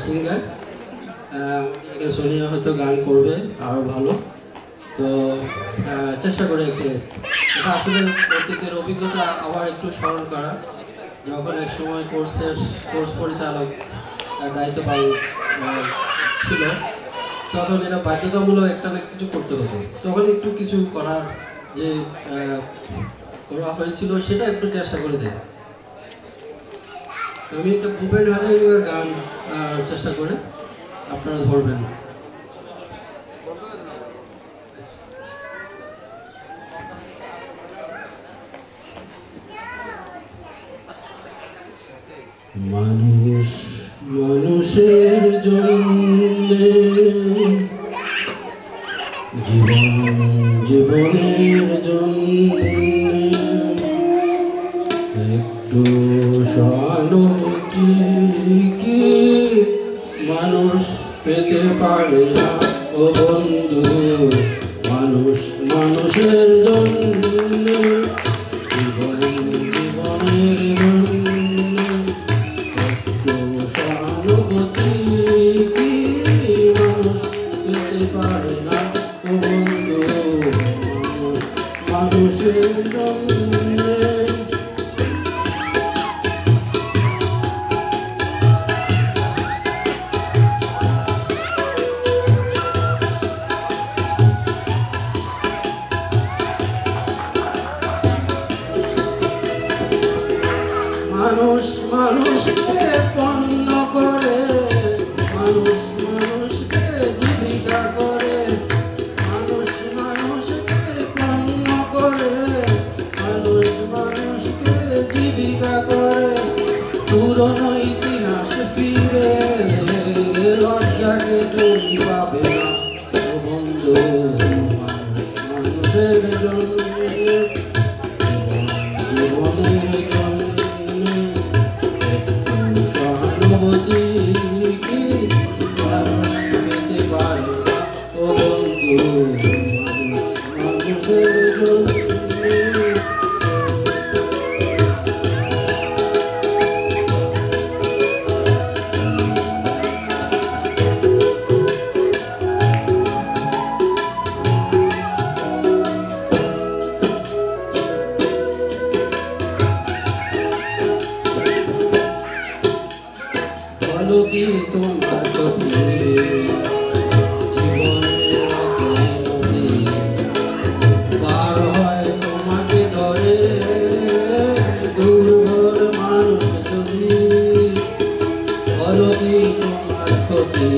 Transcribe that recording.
Singer. Sonia হয়তো গান করবে আরও ভালো, তো চেষ্টা করে একটু এটা আসলে অতীতের অভিজ্ঞতা আবার একটু স্মরণ করা। যখন এক সময় কোর্স পরিচালক দায়িত্ব পালন ছিল, তখন এটা বাধ্যতামূলক একটা না কিছু করতে হতো, তখন একটু কিছু করার যে করা হয়েছিল সেটা একটু চেষ্টা করে দেয়। আমি একটা ভূপেন হাজারিকার গান চেষ্টা করে আপনারা ধরবেন। মানুষ মানুষের জন্যে, জীবন জীবনের জন্যে একটু সহানুভূতি কি মানুষ পেতে পারে না ও বন্ধু। মানুষ মানুষের জন্যে, জীবন জীবনের জন্যে একটু সহানুভূতি কি মানুষ পেতে পারে না ও বন্ধু। মানুষ মানুষের জন্যে। মানুষ মানুষকে পণ্য করে, মানুষ মানুষকে জীবিকা করে, মানুষ মানুষকে পণ্য করে, মানুষ মানুষকে জীবিকা করে। পুরনো ইতিহাস ফিরে লজ্জাকে তুমি পাবে না ও বন্ধু। মানুষ মানুষের জন্য, জীবনের জন্য সহানুভূতি কি মানুষ পেতে পারে না ও বন্ধু। মানুষের জন্য। বলো কি তোমার চোখে জীবনের নদী পার হয় তোমাকে ধরে দুর্বল মানুষ যদি। বলো কি তোমার ক্ষতি